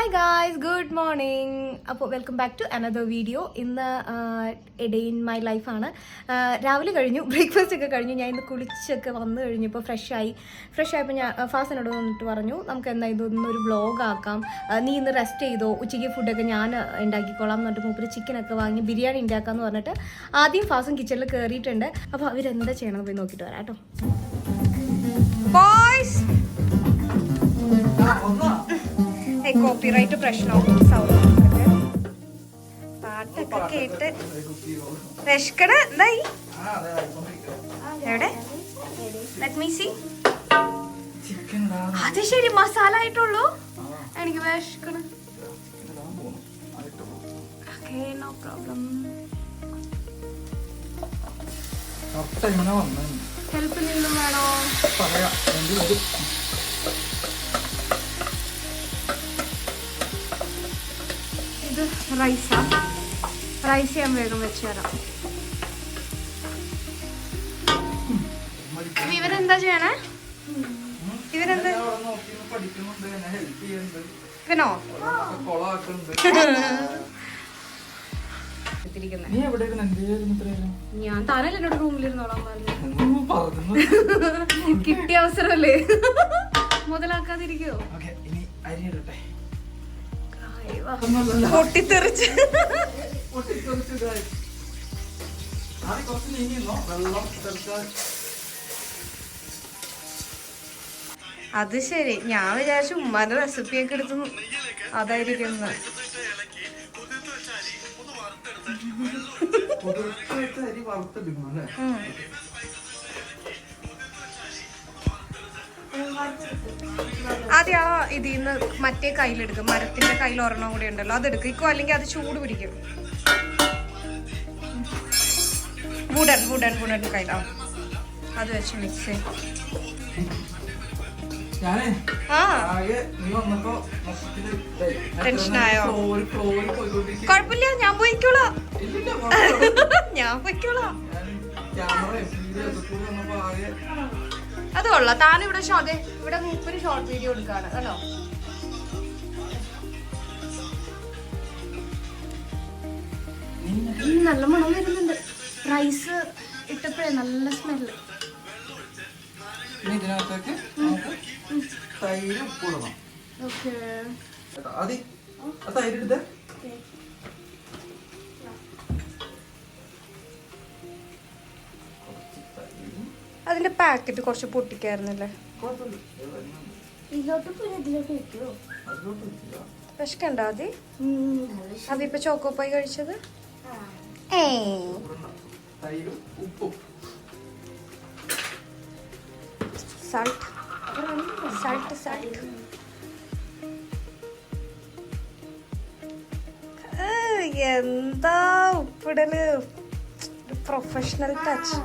Hi guys, good morning. അപ്പോൾ welcome back to another video. ഇന്ന് a day in my ലൈഫാണ്. രാവിലെ കഴിഞ്ഞു, ബ്രേക്ക്ഫാസ്റ്റ് ഒക്കെ കഴിഞ്ഞു. ഞാൻ ഇന്ന് കുളിച്ചൊക്കെ വന്നു കഴിഞ്ഞപ്പോൾ ഫ്രഷ് ആയപ്പോൾ ഞാൻ ഫാസിനോട് വന്നിട്ട് പറഞ്ഞു, നമുക്ക് എന്താ ഇതൊന്നൊരു വ്ളോഗ് ആക്കാം, നീ ഇന്ന് റെസ്റ്റ് ചെയ്തോ, ഉച്ചയ്ക്ക് ഫുഡൊക്കെ ഞാൻ ഉണ്ടാക്കിക്കോളാം എന്നിട്ട് മൂപ്പര് ചിക്കനൊക്കെ വാങ്ങി ബിരിയാണി ഉണ്ടാക്കാമെന്ന് പറഞ്ഞിട്ട് ആദ്യം ഫാസും കിച്ചണിൽ കയറിയിട്ടുണ്ട്. അപ്പോൾ അവരെന്താ ചെയ്യണമെന്ന് പോയി നോക്കിയിട്ട് വരാം കേട്ടോ. കോപ്പിറൈറ്റ് പ്രശ്നവും സൗണ്ട് പാട്ടൊക്കെ കേട്ട് വിശക്കണ എന്തായി എവിടെ? Let me see. അത് ശരി, മസാല ആയിട്ടുള്ളൂ. എനിക്ക് വിശക്കണ. Okay, no problem. ഹെൽപ്പ് എന്തെങ്കിലും വേണോ? ഇത് റൈസ് ഞാൻ വേഗം വെച്ച് തരാം. ഇവരെന്താ ചെയ്യണേ? ഇവരെന്താ ഇവനോ? ഞാൻ താനല്ലേ എന്നോട് റൂമിലിരുന്നോളാൻ പറഞ്ഞു. കിട്ടിയ അവസരമല്ലേ, മുതലാക്കാതിരിക്കോ? പൊട്ടിത്തെറിച്ച് അത് ശരി. ഞാൻ വിചാരിച്ചു ഉമ്മാന്റെ റെസിപ്പിയൊക്കെ എടുത്തു അതായിരിക്കും. ആദ്യം ആ ഇതിന്ന് മറ്റേ കയ്യിലെടുക്കും, മരത്തിന്റെ കയ്യിൽ ഒരെണ്ണം കൂടി ഉണ്ടല്ലോ, അതെടുക്കും. അല്ലെങ്കിൽ അത് ചൂട് പിടിക്കും. വുഡൻ കയ്യിലാ, അത് വെച്ച് മിക്സ് ചെയ്യും. ടെൻഷനായോ? കുഴപ്പമില്ല, ഞാൻ പോയിക്കോളാം. അത് കൊള്ളാം. താനിവിടെ ഇവിടെ മൂപ്പര് ഷോർട്ട് വീഡിയോ എടുക്കാണ് കേട്ടോ. നല്ല മണം വരുന്നുണ്ട്. റൈസ് ഇട്ടപ്പോഴേ നല്ല സ്മെല്ല്. അതിന്റെ പാക്കറ്റ് കുറച്ച് പൊട്ടിക്കായിരുന്നല്ലേ? വിശക്കണ്ട അതിപ്പോ ചോക്കോപ്പായി കഴിച്ചത്. സാൾട്ട് എന്താ ഉപ്പിടല്, പ്രൊഫഷണൽ ടച്ച്.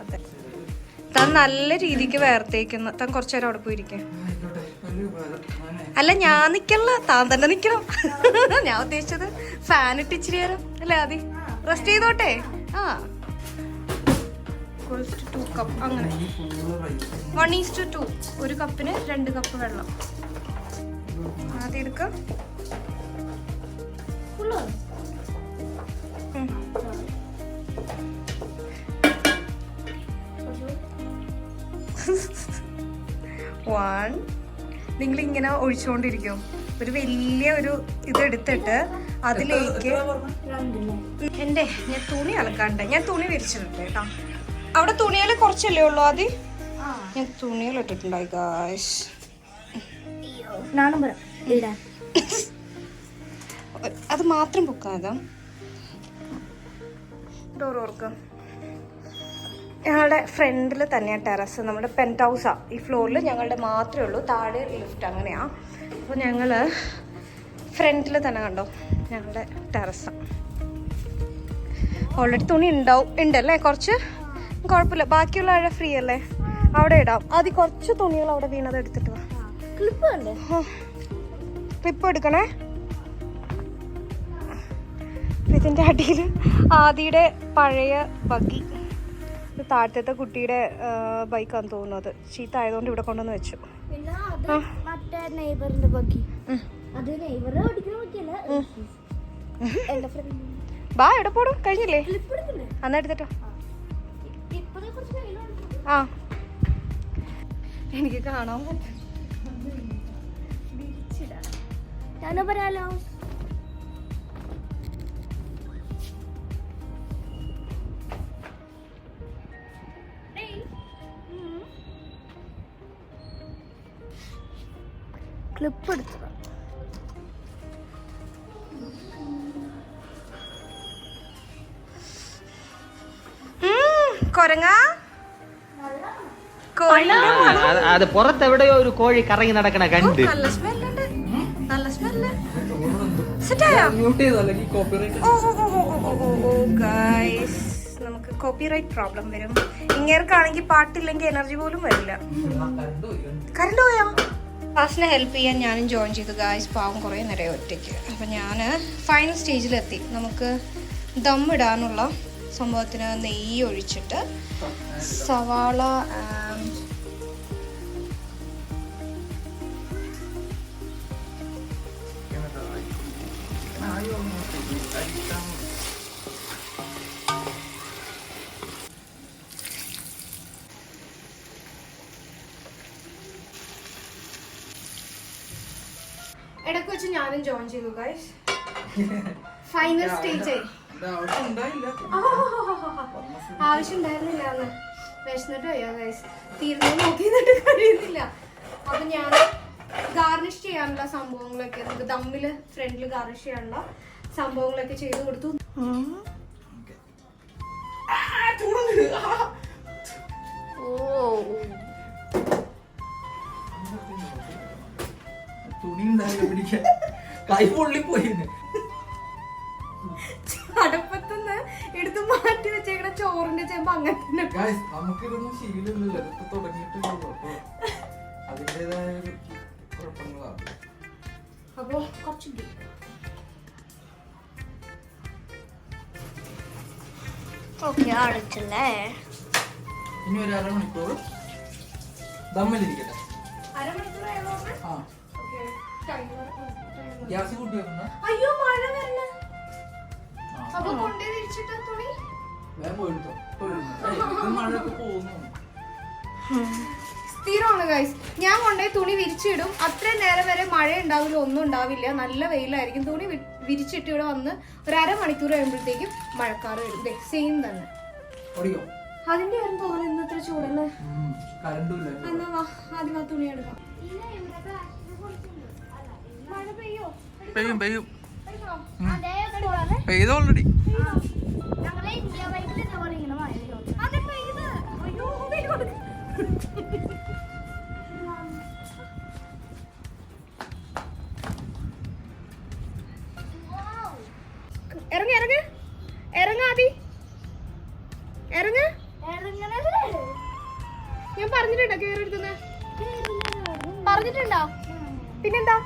അതെ, താൻ നല്ല രീതിക്ക് വേർത്തേക്കുന്നു. താൻ കുറച്ചു നേരം അവിടെ പോയിരിക്കും. അല്ല, ഞാൻ നിക്കല്ല, താൻ തന്നെ നിക്കണം. ഞാൻ ഉദ്ദേശിച്ചത് ഫാൻ ഇട്ട് ഇച്ചിരി നേരം അല്ലേ, ആദ്യം റെസ്റ്റ് ചെയ്തോട്ടെ. 2 കപ്പ് അങ്ങനെ 1:2. 1 കപ്പിന് 2 കപ്പ് വെള്ളം ആദ്യം എടുക്കാം. നിങ്ങളിങ്ങനെ ഒഴിച്ചുകൊണ്ടിരിക്കും. ഒരു വലിയ ഇതെടുത്തിട്ട് അതിലേക്ക് ഞാൻ തുണി അലക്കാണ്ട്, ഞാൻ തുണി വിരിച്ചിട്ടുണ്ട് കേട്ടോ. അവിടെ തുണികൾ കുറച്ചല്ലേ ഉള്ളൂ, ആദ്യം ഞാൻ തുണികൾ ഇട്ടിട്ടുണ്ടായി ഗായ്സ്. അത് മാത്രം പൊക്കാതെ ഡോർ ഓർക്കാം. ഞങ്ങളുടെ ഫ്രണ്ടിൽ തന്നെയാണ് ടെറസ്. നമ്മുടെ പെൻറ്റ് ഹൗസാണ്. ഈ ഫ്ലോറിൽ ഞങ്ങളുടെ മാത്രമേ ഉള്ളൂ, താഴെ ലിഫ്റ്റ് അങ്ങനെയാണ്. അപ്പോൾ ഞങ്ങൾ ഫ്രണ്ടിൽ തന്നെ കണ്ടോ ഞങ്ങളുടെ ടെറസാണ്. ഓൾറെഡി തുണി ഉണ്ടല്ലേ കുറച്ച്, കുഴപ്പമില്ല. ബാക്കിയുള്ള ആഴ ഫ്രീ അല്ലേ, അവിടെ ഇടാം. ആദ്യം കുറച്ച് തുണികൾ അവിടെ വീണത് എടുത്തിട്ട് വാ. ക്ലിപ്പ് എടുക്കണേ. ഇതിൻ്റെ അടിയിൽ ആദിയുടെ പഴയ ബഗ്ഗി, താഴത്തെ കുട്ടിയുടെ ബൈക്കാന്ന് തോന്നുന്നത്, ചീത്ത ആയതുകൊണ്ട് ഇവിടെ കൊണ്ടുവന്ന് വെച്ചു. മറ്റേ നെയ്ബറിന്റെ ബാക്കി അത് നെയ്ബർ ഓടിക്കുന്ന ബാക്കിയല്ല എന്റെ ഫ്രണ്ട് ബാ എവിടെ പോടും കഴിഞ്ഞില്ലേ അന്നാ എടുത്തിട്ടോ ആ എനിക്ക് കാണാൻ ഞാനോ പറയാലോ ക്ലിപ്പ് എടുത്തത് കൊരങ്ങ അത് പുറത്തെവിടെയോ ഒരു കോഴി കറങ്ങി നടക്കണ കണ്ട്. നല്ല സ്മെല്ലുണ്ട് നല്ല സ്മെല്ല് സെറ്റായോ ഗൈസ് നമുക്ക് കോപ്പിറൈറ്റ് പ്രോബ്ലം വരും ഇങ്ങേർക്കാണെങ്കിൽ പാട്ടില്ലെങ്കിൽ എനർജി പോലും വരില്ല കറണ്ട് പോയോ ക്ലാസ്സിനെ ഹെൽപ്പ് ചെയ്യാൻ ഞാനും ജോയിൻ ചെയ്തു ഗായ്സ് പാവം കുറേ നേരം ഒറ്റയ്ക്ക് അപ്പം ഞാൻ ഫൈനൽ സ്റ്റേജിലെത്തി നമുക്ക് ദമ്മിടാനുള്ള സംഭവത്തിന് നെയ്യ് ഒഴിച്ചിട്ട് സവാള ഇടയ്ക്ക് വെച്ച് ഞാനും ജോയിൻ ചെയ്തു ഗൈസ് ഫൈനൽ സ്റ്റേജ് ആയി ആവശ്യം ഉണ്ടായിരുന്നില്ല അന്ന് വിശന്നിട്ട് വയ്യ ഗൈസ് തീർന്നു നോക്കിയിട്ട് കഴിയുന്നില്ല അപ്പൊ ഞാൻ ഗാർണിഷ് ചെയ്യാനുള്ള സംഭവങ്ങളൊക്കെ നമുക്ക് ദമ്മില് ഫ്രണ്ടില് ഗാർണിഷ് ചെയ്യാനുള്ള സംഭവങ്ങളൊക്കെ ചെയ്തു കൊടുത്തു അടുപ്പത്തുനിന്ന് എടുത്ത് മാറ്റി വെച്ചേക്കണ ചോറിന്റെ ചെമ്പ് അങ്ങനെ തന്നെ നമുക്കിതൊന്നും ശീലമില്ലല്ലോ ഇപ്പൊ തുടങ്ങിയിട്ടുള്ളൂ അപ്പൊ അതിൻ്റെതായ കുഴപ്പങ്ങളാണ്. അപ്പൊ കുറച്ച് ഓക്കെ അടച്ചല്ലേ ഇനി ഒരു അരമണിക്കൂർ ദമ്മിലിരിക്കട്ടെ. ആ ഗ്യാസ് കൂട്ടി വെക്കണ്ട. അയ്യോ മഴ വരണ അപ്പൊ കൊണ്ടേ തിരിച്ചിട്ട് തുണി വേഗം പോയിട്ടോ മഴയൊക്കെ പോകുന്നു. സ്ഥിരമാണ് ഗൈസ് ഞാൻ കൊണ്ടേ തുണി വിരിച്ചിടും അത്രയും നേരം വരെ മഴ ഉണ്ടാവില്ല ഒന്നും ഉണ്ടാവില്ല നല്ല വെയിലായിരിക്കും തുണി വിരിച്ചിട്ട് ഇവിടെ വന്ന് ഒരു അരമണിക്കൂർ കഴിയുമ്പോഴത്തേക്കും മഴക്കാറ് വരും സെയിം തന്നെ അതിന്റെ ആരും തോന്നുന്നു ഇന്നത്ര ചൂടല്ലേ എന്നാ വാ ആദ്യം ആ തുണി എടുക്കാം മഴ പെയ്യോ പെയ്യും പെയ്യും പെയ്ത് ഓൾറെഡി. ഇറങ്ങ ഇറങ്ങ ഇറങ്ങാതി ഇറങ്ങ ഞാൻ പറഞ്ഞിട്ടുണ്ടോ കേറെടുത്തുന്ന പറഞ്ഞിട്ടുണ്ടോ പിന്നെന്താ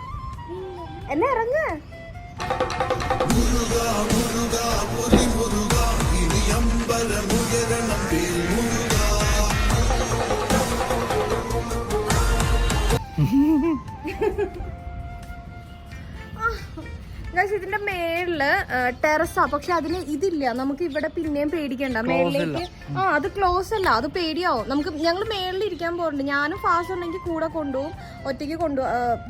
എന്നാ ഇറങ്ങ ഇതിന്റെ മേളില് ടെറസാ പക്ഷെ അതിന് ഇതില്ല നമുക്ക് ഇവിടെ പിന്നെയും പേടിക്കണ്ട മേളിലേക്ക് അത് ക്ലോസ് അല്ല അത് പേടിയാവും നമുക്ക് ഞങ്ങൾ മേളിൽ ഇരിക്കാൻ പോറുണ്ട് ഞാനും ഫാസ്റ്റ് ഉണ്ടെങ്കിൽ കൂടെ കൊണ്ടുപോകും ഒറ്റയ്ക്ക്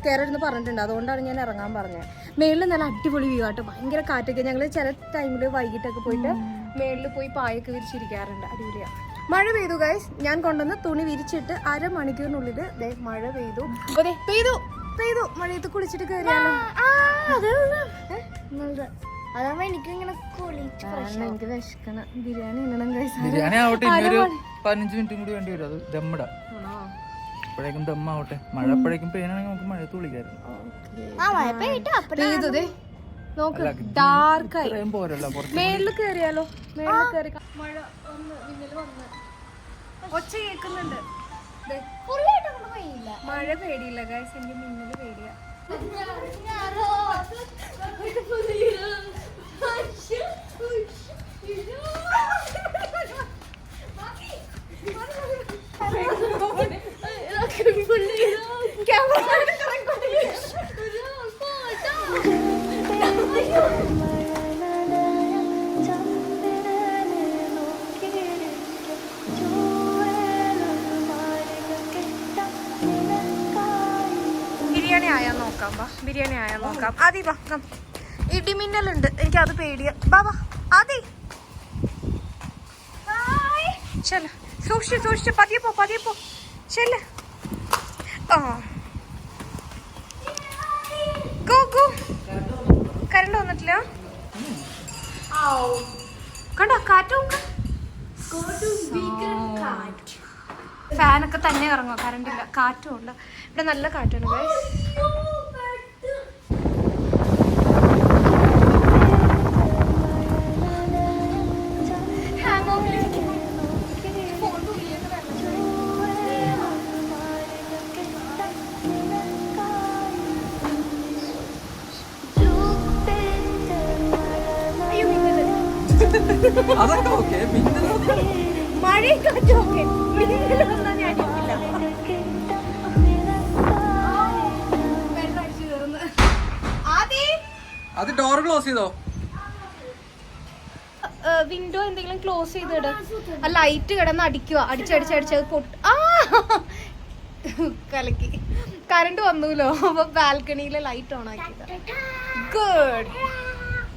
കയറരുന്ന് പറഞ്ഞിട്ടുണ്ട് അതുകൊണ്ടാണ് ഞാൻ ഇറങ്ങാൻ പറഞ്ഞത് മേളിൽ നല്ല അടിപൊളി വ്യൂ ആട്ടോ ഭയങ്കര കാറ്റൊക്കെ ഞങ്ങൾ ചില ടൈമില് വൈകിട്ടൊക്കെ പോയിട്ട് മേളിൽ പോയി പായൊക്കെ വിരിച്ചിരിക്കാറുണ്ട് അടിപൊളിയാ മഴ പെയ്തു ഗൈസ് ഞാൻ കൊണ്ടുവന്ന് തുണി വിരിച്ചിട്ട് അരമണിക്കൂറിനുള്ളിൽ മഴ പെയ്തു പെയ്തു പെയ്തു മഴയത്ത് കുളിച്ചിട്ട് കയറിയാലോ അതാവുമ്പോ എനിക്ക് ഇങ്ങനെ എനിക്ക് വിശക്കണം ബിരിയാണി ഇടണം ബിരിയാണി ആവട്ടെ ഇനിയൊരു 15 മിനിറ്റും കൂടി വേണ്ടി വരും അത് ദമ്മിടാം അപ്പോഴേക്കും ദമ്മാവട്ടെ മഴ അപ്പോഴേക്കും പെയ്യണമെങ്കിൽ നമുക്ക് മഴയത്ത് വിളിക്കായിരുന്നു നോക്ക് ഡാർക്കായി മേളിൽ കയറിയാലോ മേളിൽ കയറി മഴ ഒന്ന് മിന്നൽ വന്ന് ഒച്ച കേൾക്കുന്നുണ്ട് മഴ പേടിയില്ല ഗൈസ് എനിക്ക് മിന്നൽ പേടിയാ ക്യാമറ ബിരിയാണി ആയാൽ നോക്കാം. ബാ ബിരിയാണി ആയാൽ നോക്കാം. ആദി വാ, ഇടിമിന്നലുണ്ട്, എനിക്ക് അത് പേടിയാ. ബാബാ ആദി ചെല്ല, സൂക്ഷിച്ച് പതിയെ പോ ചെല്ല. ഗോ കറണ്ട് വന്നിട്ടില്ല. കണ്ടോ കാറ്റും, ഫാനൊക്കെ തന്നെ ഇറങ്ങുമോ, കറണ്ട് ഇല്ല, കാറ്റും ഉണ്ട്. ഇവിടെ നല്ല കാറ്റാണ് ഗൈസ്. അതൊക്കെ ഓക്കെ. പിന്നെ മഴയും കാറ്റും ഒക്കെ, മിന്നലൊന്നും ഞാൻ അടിക്കില്ല. വെള്ളം അടിച്ചു കയറുന്നു. ആദി അത് ഡോർ ക്ലോസ് ചെയ്തോ? വിൻഡോ എന്തെങ്കിലും ക്ലോസ് ചെയ്തിട്. ആ ലൈറ്റ് കിടന്ന് അടിക്കുക, അടിച്ചത് പൊട്ട്. ആ കലക്കി. കറണ്ട് വന്നൂലോ, അപ്പൊ ബാൽക്കണിയിലെ ലൈറ്റ് ഓൺ ആക്കിയത്. ഗുഡ്.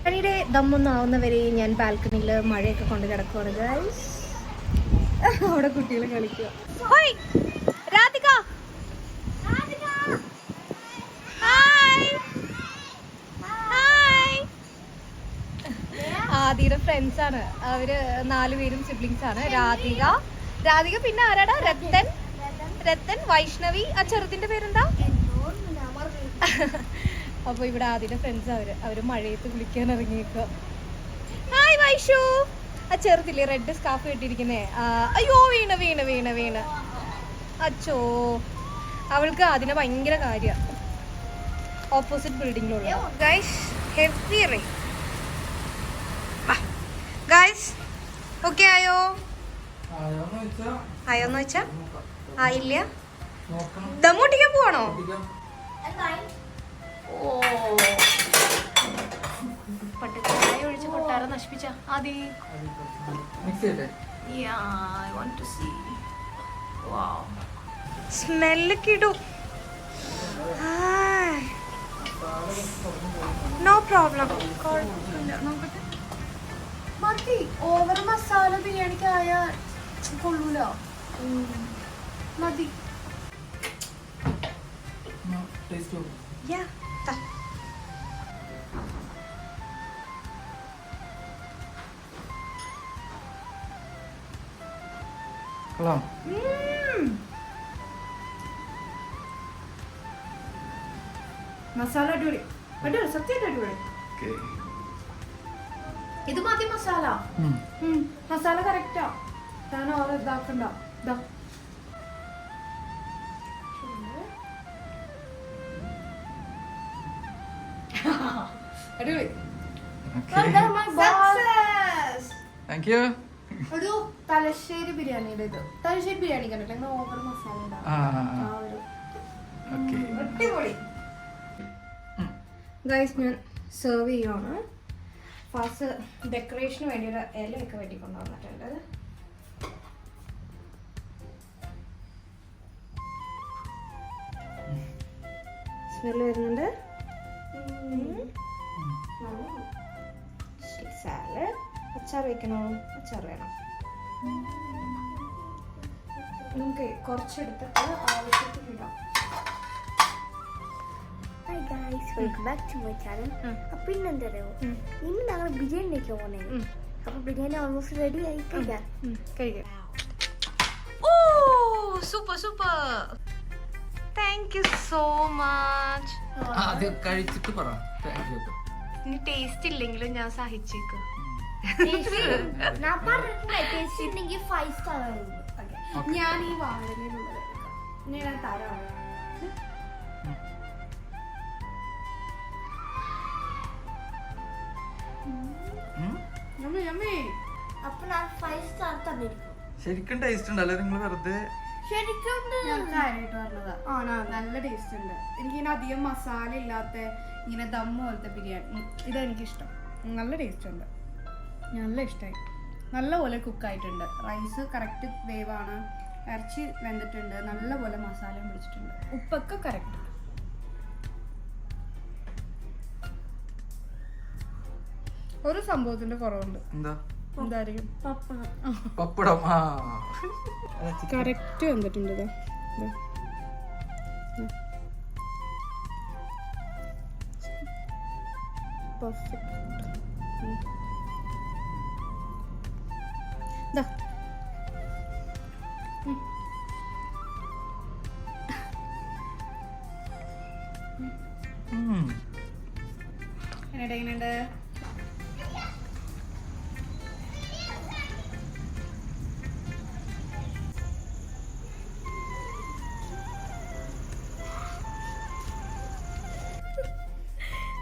ബിരിയാണിയുടെ ദമ്മൊന്നും ആവുന്നവരെ ഞാൻ ബാൽക്കണിയിൽ മഴയൊക്കെ കൊണ്ട് കിടക്കുവാണ് ഗൈസ്. അവിടെ കുട്ടികൾ കളിക്കുക. രാധിക ആദിയുടെ ഫ്രണ്ട്സ് ആണ് അവര്, 4 പേരും സിബ്ലിങ്സ് ആണ്. രാധിക പിന്നെ ആരാടാ? രത്തൻ, വൈഷ്ണവി. ആ ചെറുതിന്റെ പേരെന്താ? അപ്പൊ ഇവിടെ ആദിയുടെ ഫ്രണ്ട്സ് അവര് മഴയത്ത് കുളിക്കാൻ ഇറങ്ങിയേക്കുക. ഹായ് വൈഷു. ആ ചെറുതില്ലേ റെഡ് സ്കാർഫ് കെട്ടിയിരിക്കുന്നേ? അയ്യോ വീണ്. അച്ചോ, അവൾക്ക് അതിനെ ഭയങ്കര കാര്യ. ഓപ്പോസിറ്റ് ബിൽഡിങ്ങിലുള്ള guys. Heavy rain guys. Okay ആയോന്ന് വെച്ചാ ആയില്ല. ദമ്മൂട്ടിക്കാൻ പോവാണോ? പട്ടച്ചായ ഒഴിച്ച് കൊട്ടാരം നശിപ്പിച്ച ആദി. സ്മെല്ലൊക്കെ ഇടൂ. നോ പ്രോബ്ലം, കുഴപ്പമില്ല. നോക്കട്ടെ. മതി, ഓവർ മസാല ബിരിയാണിക്കായ കൊള്ളൂല. മതി. മസാല അടിപൊളി, സത്യമായിട്ട് അടിപൊളി. ഇത് മതി മസാല. മസാല കറക്റ്റാ, ഞാൻ ഓരോ ഇതാക്കണ്ട. അടിപൊളി. ഒരു തലശ്ശേരി ബിരിയാണിയുടെ ഇത്. തലശ്ശേരി ബിരിയാണി കണ്ടിട്ട് ഓവർ മസാല അടിപൊളി. ഗൈസ് ഞാൻ സെർവ് ചെയ്യുവാണ്. ഫാസ്റ്റ് ഡെക്കറേഷന് വേണ്ടി ഒരു ഇലയൊക്കെ വെട്ടിക്കൊണ്ട് വന്നിട്ടുണ്ട്. സ്മെല് വരുന്നുണ്ട്. സാലഡ്. അച്ചാർ വെക്കണോ? അച്ചാർ വേണം. നമുക്ക് കുറച്ചെടുത്തിട്ട് ആവശ്യത്തിന് ഇടാം. Hi guys, welcome back to my channel. അപ്പൊ ഇന്നെന്തറിയോ, ഇന്ന് ഞങ്ങൾ ബിരിയാണിക്ക് പോണേ. അപ്പൊ ബിരിയാണി ഓൾമോസ്റ്റ് റെഡി ആയി. കഴിക്കാം. Oh super. Thank you so much. കഴിച്ചിട്ട് പറ. ഇനി ടേസ്റ്റ് ഇല്ലെങ്കിലും ഞാൻ സഹിച്ചേക്കും. ഞാൻ ഈ വാഴയിലുള്ളത് ഞാൻ തരാം. അപ്പൊ ഞാൻ 5 സ്റ്റാർ തന്നിരിക്കും. ശരിക്കും ടേസ്റ്റ് ഉണ്ടല്ലേ? നിങ്ങൾ വെറുതെ കാര്യമായിട്ട് പറഞ്ഞതാ. ആണോ, നല്ല ടേസ്റ്റ് ഉണ്ട്. എനിക്കിങ്ങനെ അധികം മസാല ഇല്ലാത്ത ഇങ്ങനെ ദം പോലത്തെ ബിരിയാണി ഇതെനിക്കിഷ്ടം. നല്ല ടേസ്റ്റ് ഉണ്ട്, നല്ല ഇഷ്ടമായി. നല്ലപോലെ കുക്കായിട്ടുണ്ട്. റൈസ് കറക്റ്റ് വേവാണ്, ഇറച്ചി വെന്തിട്ടുണ്ട്, നല്ലപോലെ മസാലയും പിടിച്ചിട്ടുണ്ട്, ഉപ്പൊക്കെ കറക്റ്റ്. ഒരു സംഭവത്തിന്റെ കുറവുണ്ട്. എന്താ? എന്തായിരിക്കും? പപ്പടം. ആ കറക്റ്റ് വന്നിട്ടുണ്ട്. എങ്ങനെയുണ്ട്?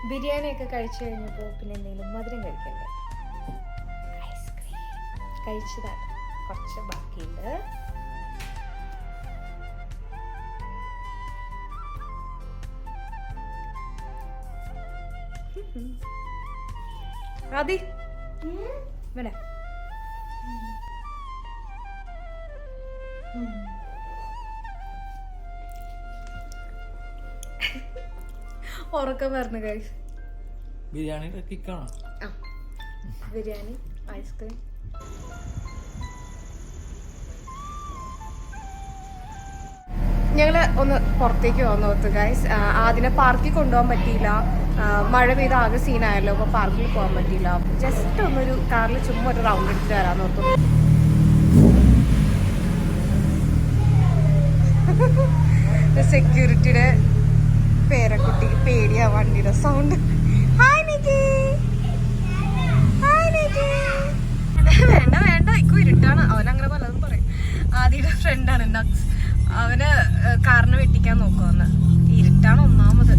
ബിരിയാണി ഒക്കെ കഴിച്ചു കഴിഞ്ഞപ്പോൾ പിന്നെ എന്തെങ്കിലും മധുരം കഴിക്കണ്ടേ? ഐസ്ക്രീം കഴിച്ചതാണ്, കുറച്ച് ബാക്കിയുണ്ട്. ആദി വേണേ? ഉറക്കം പറഞ്ഞു കഴിച്ചു. ബിരിയാണിയുടെ കിക്കാണോ? ബിരിയാണി, ഐസ്ക്രീം. ഞങ്ങള് ഒന്ന് പുറത്തേക്ക് വന്നോത്ത് ഗൈസ്. അതിനെ പാർക്കിൽ കൊണ്ടുപോകാൻ പറ്റിയില്ല. മഴ പെയ്ത ആകെ സീനായല്ലോ, അപ്പൊ പാർക്കിൽ പോകാൻ പറ്റിയില്ല. ജസ്റ്റ് ഒന്നൊരു കാറിൽ ചുമ്മാ ഒരു റൗണ്ട് എടുത്തിട്ട് വരാൻ ഓർത്തു. സെക്യൂരിറ്റിയുടെ പേരക്കുട്ടിക്ക് പേടിയാ വണ്ടിയുടെ സൗണ്ട്. വേണ്ട വേണ്ട, ഇക്കു ഇരുട്ടാണ്. അവനങ്ങനെ പലതും പറയും. ആദിയുടെ ഫ്രണ്ടാണ് നക്സ്. അവന് കാറിന് വെട്ടിക്കാൻ നോക്കുവന്ന്. ഇരുട്ടാണ് ഒന്നാമത്.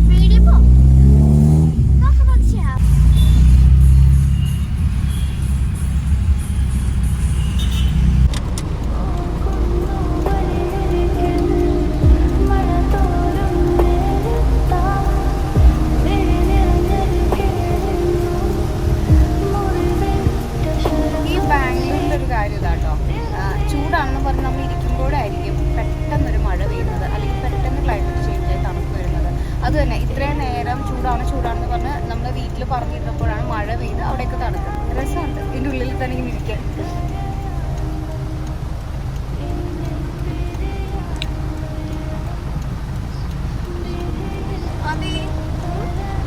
ചൂടാണെന്ന് പറഞ്ഞ് നമ്മൾ ഇരിക്കുമ്പോഴായിരിക്കും പെട്ടെന്നൊരു മഴ പെയ്യുന്നത്, അല്ലെങ്കിൽ പെട്ടെന്ന് ക്ലൈമറ്റ് ചേഞ്ച് ആയി തണുപ്പ് വരുന്നത്. അത് തന്നെ ഇത്രയും നേരം ചൂടാണെന്ന് പറഞ്ഞ് നമ്മൾ വീട്ടിൽ പറഞ്ഞിരുന്നപ്പോഴാണ് മഴ പെയ്ത് അവിടെയൊക്കെ തണുക്കുന്നത്. രസമുണ്ട് ഇതിൻ്റെ ഉള്ളിൽ തന്നെ ഇങ്ങനെ ഇരിക്കാൻ.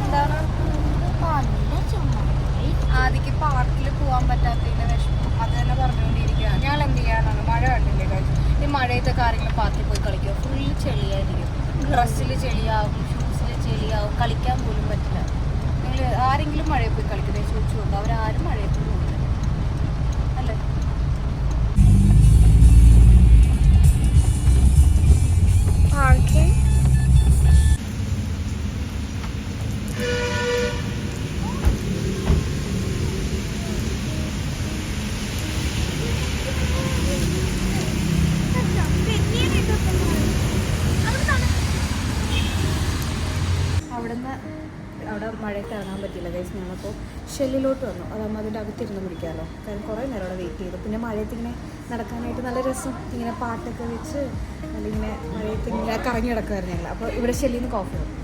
എന്താണ് ആദിക്ക് പാർക്കിൽ പോകാൻ പറ്റാത്തതിന്റെ വിഷമം അത് തന്നെ പറഞ്ഞുകൊണ്ടിരിക്കുക. ഞങ്ങൾ എന്ത് ചെയ്യാനാണ്? മഴ കണ്ടില്ലേ കഴിച്ചു. ഈ മഴയത്തൊക്കെ ആരെങ്കിലും പാർക്കിൽ പോയി കളിക്കുക, ഫുൾ ചെളിയായിരിക്കും. ഡ്രസ്സിൽ ചെളിയാവും, ഷൂസിൽ ചെളിയാവും, കളിക്കാൻ പോലും പറ്റില്ല. നിങ്ങൾ ആരെങ്കിലും മഴയിൽ പോയി കളിക്കുന്നത് ചോദിച്ചുകൊണ്ട് അവരാരും മഴയിൽ പോയി പോകില്ല അല്ലേ? പാർക്കിംഗ് അവിടെ മഴയത്ത് ഇറങ്ങാൻ പറ്റില്ല ഗൈസ്. ഞങ്ങളപ്പോൾ ഷെല്ലിലോട്ട് വന്നു. അതാകുമ്പോൾ അതിൻ്റെ അകത്തിരുന്ന് പിടിക്കാമല്ലോ. കാരണം കുറേ നേരം അവിടെ വെയിറ്റ് ചെയ്തു. പിന്നെ മഴയത്ത് ഇങ്ങനെ നടക്കാനായിട്ട് നല്ല രസം. ഇങ്ങനെ പാട്ടൊക്കെ വെച്ച് അതിങ്ങനെ മഴയത്ത് ഇങ്ങനെ കറങ്ങി കിടക്കുമായിരുന്നു ഞങ്ങൾ. അപ്പോൾ ഇവിടെ ഷെല്ലിൽ നിന്ന് കോഫി വന്നു.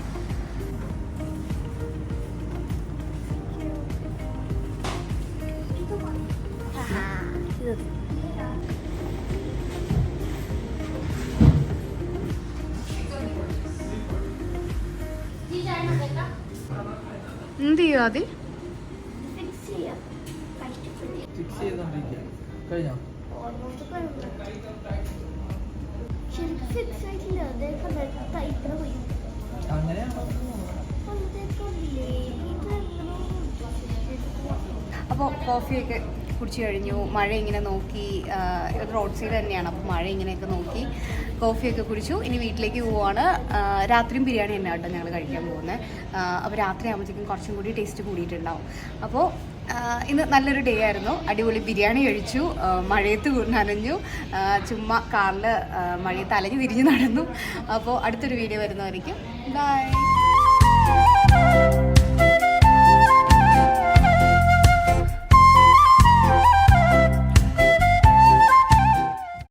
എന്ത് ചെയ്യും ആദ്യം? അപ്പോൾ കോഫിയൊക്കെ കുടിച്ച് കഴിഞ്ഞു. മഴ ഇങ്ങനെ നോക്കി, റോഡ് സൈഡ് തന്നെയാണ്. അപ്പോൾ മഴ ഇങ്ങനെയൊക്കെ നോക്കി കോഫിയൊക്കെ കുടിച്ചു. ഇനി വീട്ടിലേക്ക് പോവുകയാണ്. രാത്രിയും ബിരിയാണി തന്നെ കേട്ടോ ഞങ്ങൾ കഴിക്കാൻ പോകുന്നത്. അപ്പോൾ രാത്രി ആകുമ്പോഴത്തേക്കും കുറച്ചും കൂടി ടേസ്റ്റ് കൂടിയിട്ടുണ്ടാവും. അപ്പോൾ ഇന്ന് നല്ലൊരു ഡേ ആയിരുന്നു. അടിപൊളി ബിരിയാണി കഴിച്ചു, മഴയത്ത് നനഞ്ഞു, ചുമ്മാ കാറിൽ മഴയത്ത് അലഞ്ഞു തിരിഞ്ഞ് നടന്നു. അപ്പോൾ അടുത്തൊരു വീഡിയോ വരുന്നവരേക്കും ബൈ.